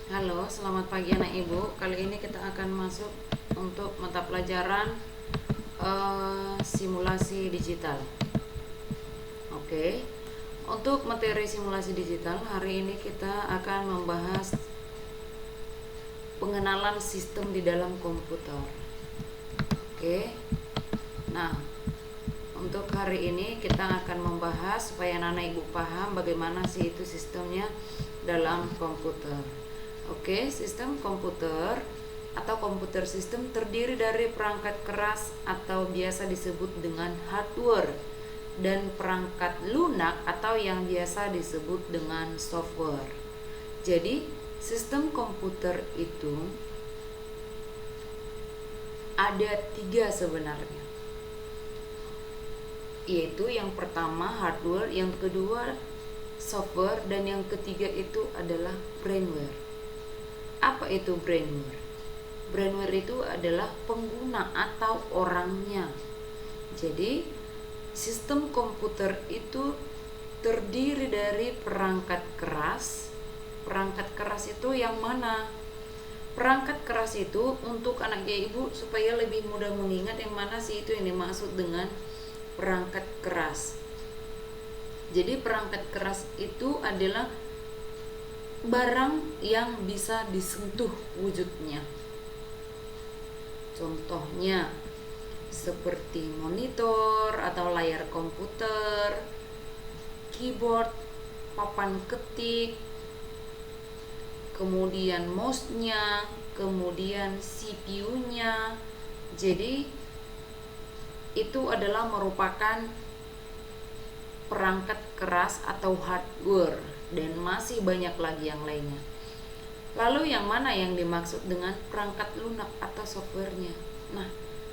Halo, selamat pagi anak ibu. Kali ini kita akan masuk untuk mata pelajaran simulasi digital. Oke, untuk materi simulasi digital hari ini kita akan membahas pengenalan sistem di dalam komputer. Oke, nah untuk hari ini kita akan membahas supaya anak ibu paham bagaimana sih itu sistemnya dalam komputer. Oke, sistem komputer atau komputer sistem terdiri dari perangkat keras atau biasa disebut dengan hardware dan perangkat lunak atau yang biasa disebut dengan software. Jadi, sistem komputer itu ada 3 sebenarnya, yaitu yang pertama hardware, yang kedua software, dan yang ketiga itu adalah brainware. Apa itu brainware? Brainware itu adalah pengguna atau orangnya. Jadi sistem komputer itu terdiri dari perangkat keras. Perangkat keras itu yang mana? Perangkat keras itu untuk anak ibu supaya lebih mudah mengingat yang mana sih itu yang dimaksud dengan perangkat keras. Jadi perangkat keras itu adalah barang yang bisa disentuh wujudnya. Contohnya seperti monitor atau layar komputer, keyboard, papan ketik, kemudian mouse-nya, kemudian CPU-nya. Jadi itu adalah merupakan perangkat keras atau hardware, dan masih banyak lagi yang lainnya. Lalu yang mana yang dimaksud dengan perangkat lunak atau softwarenya? Nah,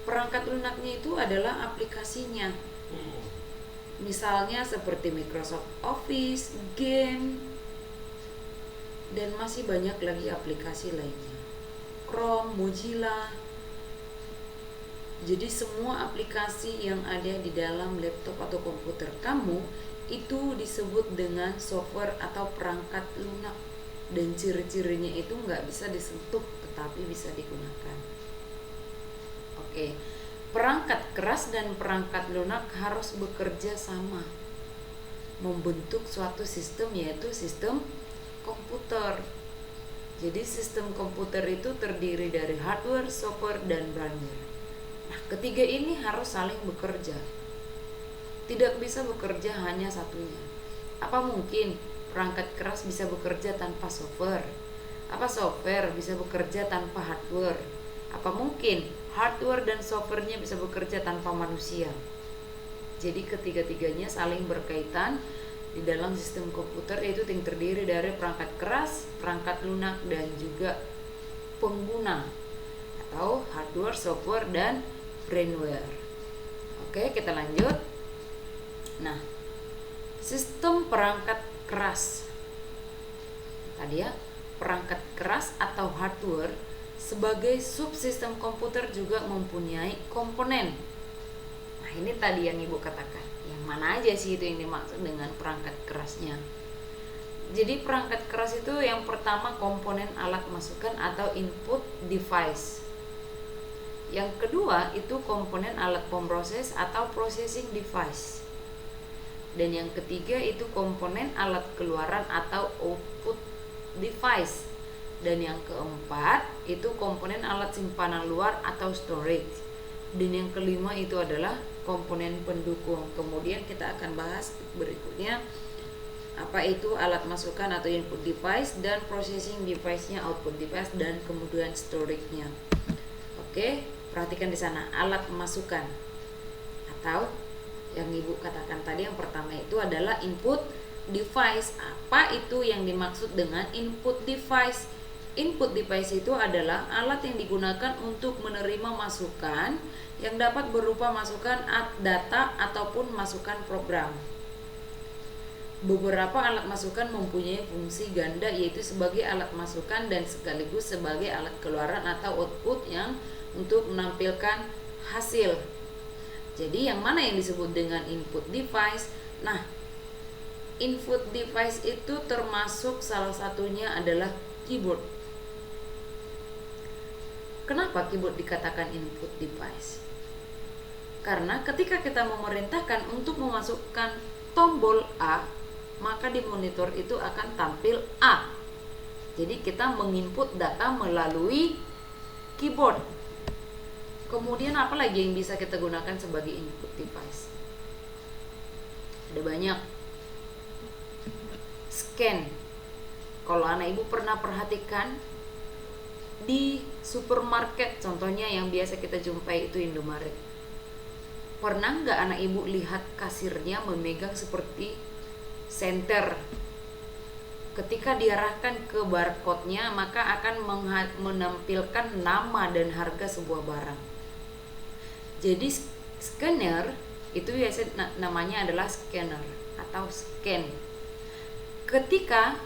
perangkat lunaknya itu adalah aplikasinya. Misalnya seperti Microsoft Office, game, dan masih banyak lagi aplikasi lainnya. Chrome, Mozilla. Jadi semua aplikasi yang ada di dalam laptop atau komputer kamu itu disebut dengan software atau perangkat lunak, dan ciri-cirinya itu nggak bisa disentuh tetapi bisa digunakan. Oke, perangkat keras dan perangkat lunak harus bekerja sama membentuk suatu sistem, yaitu sistem komputer. Jadi sistem komputer itu terdiri dari hardware, software, dan brainware. Nah, ketiga ini harus saling bekerja. Tidak bisa bekerja hanya satunya. Apa mungkin perangkat keras bisa bekerja tanpa software? Apa software bisa bekerja tanpa hardware? Apa mungkin hardware dan softwarenya bisa bekerja tanpa manusia? Jadi ketiga-tiganya saling berkaitan di dalam sistem komputer, yaitu yang terdiri dari perangkat keras, perangkat lunak, dan juga pengguna atau hardware, software, dan brainware. Oke, kita lanjut. Nah, sistem perangkat keras tadi ya, perangkat keras atau hardware sebagai subsistem komputer juga mempunyai komponen. Nah, ini tadi yang ibu katakan, yang mana aja sih itu yang dimaksud dengan perangkat kerasnya? Jadi perangkat keras itu yang pertama komponen alat masukan atau input device. Yang kedua itu komponen alat pemroses atau processing device. Dan yang ketiga itu komponen alat keluaran atau output device. Dan yang keempat itu komponen alat simpanan luar atau storage. Dan yang kelima itu adalah komponen pendukung. Kemudian kita akan bahas berikutnya apa itu alat masukan atau input device, dan processing device-nya output device, dan kemudian storage-nya. Oke, perhatikan di sana alat masukan atau yang ibu katakan tadi yang pertama itu adalah input device. Apa itu yang dimaksud dengan input device? Input device itu adalah alat yang digunakan untuk menerima masukan yang dapat berupa masukan data ataupun masukan program. Beberapa alat masukan mempunyai fungsi ganda, yaitu sebagai alat masukan dan sekaligus sebagai alat keluaran atau output yang untuk menampilkan hasil. Jadi yang mana yang disebut dengan input device? Nah, input device itu termasuk salah satunya adalah keyboard. Kenapa keyboard dikatakan input device? Karena ketika kita memerintahkan untuk memasukkan tombol A, maka di monitor itu akan tampil A. Jadi kita menginput data melalui keyboard. Kemudian apa lagi yang bisa kita gunakan sebagai input device? Ada banyak. Scan. Kalau anak ibu pernah perhatikan di supermarket, contohnya yang biasa kita jumpai itu Indomaret. Pernah nggak anak ibu lihat kasirnya memegang seperti senter? Ketika diarahkan ke barcode-nya, maka akan menampilkan nama dan harga sebuah barang. Jadi scanner itu biasa namanya adalah scanner atau scan. Ketika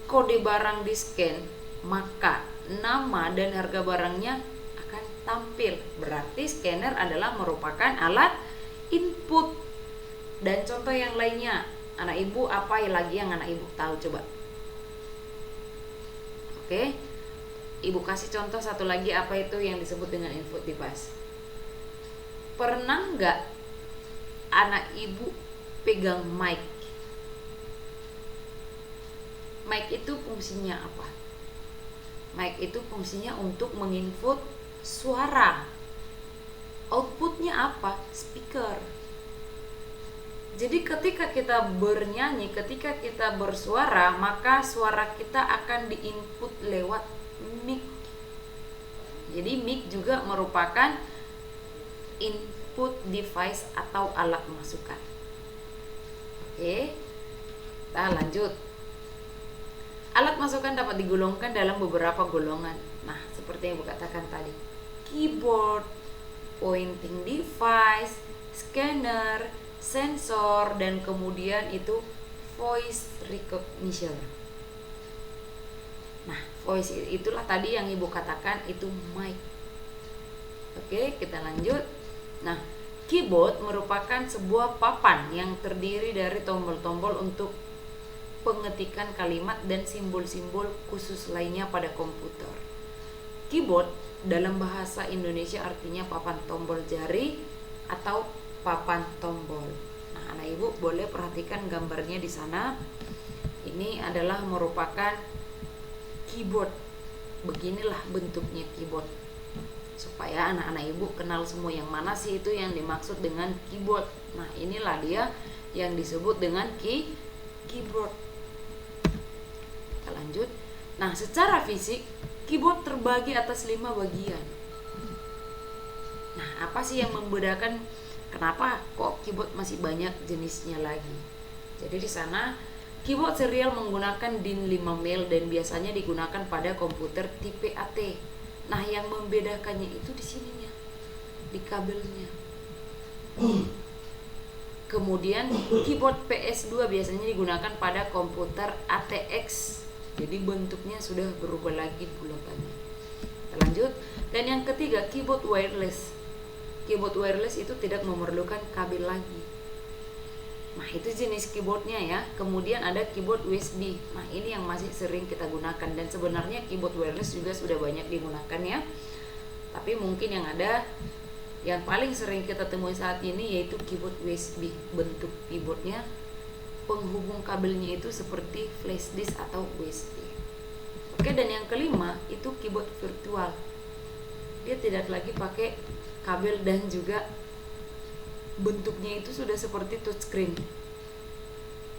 kode barang di scan, maka nama dan harga barangnya akan tampil. Berarti scanner adalah merupakan alat input. Dan contoh yang lainnya, anak ibu apa lagi yang anak ibu tahu coba? Oke, ibu kasih contoh satu lagi, apa itu yang disebut dengan input device. Pernah nggak anak ibu pegang mic? Mic itu fungsinya apa? Mic itu fungsinya untuk menginput suara. Outputnya apa? Speaker. Jadi ketika kita bernyanyi, ketika kita bersuara, maka suara kita akan diinput lewat mic. Jadi mic juga merupakan input device atau alat masukan. Oke, kita lanjut. Alat masukan dapat digolongkan dalam beberapa golongan. Nah, seperti yang ibu katakan tadi, keyboard, pointing device, scanner, sensor, dan kemudian itu voice recognition. Nah, voice itulah tadi yang ibu katakan itu mic. Oke, kita lanjut. Nah, keyboard merupakan sebuah papan yang terdiri dari tombol-tombol untuk pengetikan kalimat dan simbol-simbol khusus lainnya pada komputer. Keyboard dalam bahasa Indonesia artinya papan tombol jari atau papan tombol. Nah, anak ibu boleh perhatikan gambarnya di sana. Ini adalah merupakan keyboard. Beginilah bentuknya keyboard. Supaya anak-anak ibu kenal semua yang mana sih itu yang dimaksud dengan keyboard. Nah, inilah dia yang disebut dengan keyboard. Kita lanjut. Nah, secara fisik keyboard terbagi atas 5 bagian. Nah, apa sih yang membedakan? Kenapa kok keyboard masih banyak jenisnya lagi? Jadi di sana keyboard serial menggunakan DIN 5 mil dan biasanya digunakan pada komputer tipe AT. Nah, yang membedakannya itu di sininya, di kabelnya. Kemudian keyboard PS2 biasanya digunakan pada komputer ATX. Jadi bentuknya sudah berubah lagi bulatannya. Kita lanjut. Dan yang ketiga, keyboard wireless. Keyboard wireless itu tidak memerlukan kabel lagi. Nah, itu jenis keyboardnya ya. Kemudian ada keyboard USB. Nah, ini yang masih sering kita gunakan. Dan sebenarnya keyboard wireless juga sudah banyak digunakan ya. Tapi mungkin yang paling sering kita temui saat ini yaitu keyboard USB. Bentuk keyboardnya, penghubung kabelnya itu seperti flash disk atau USB. Oke, dan yang kelima itu keyboard virtual. Dia tidak lagi pakai kabel dan juga bentuknya itu sudah seperti touchscreen.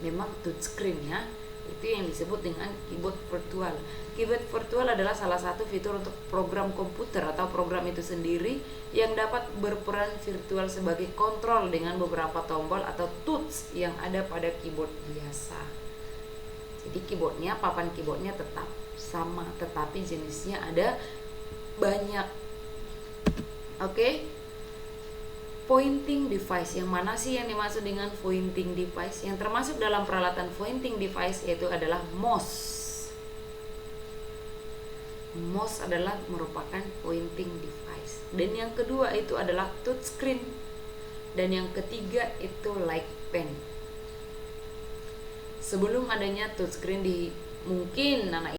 Memang touchscreen ya. Itu yang disebut dengan keyboard virtual. Keyboard virtual adalah salah satu fitur untuk program komputer atau program itu sendiri yang dapat berperan virtual sebagai kontrol dengan beberapa tombol atau touch yang ada pada keyboard biasa. Jadi keyboardnya, papan keyboardnya tetap sama, tetapi jenisnya ada banyak. Oke. Pointing device, yang mana sih yang dimaksud dengan pointing device? Yang termasuk dalam peralatan pointing device yaitu adalah mouse. Mouse adalah merupakan pointing device. Dan yang kedua itu adalah touchscreen. Dan yang ketiga itu like pen. Sebelum adanya touchscreen mungkin anak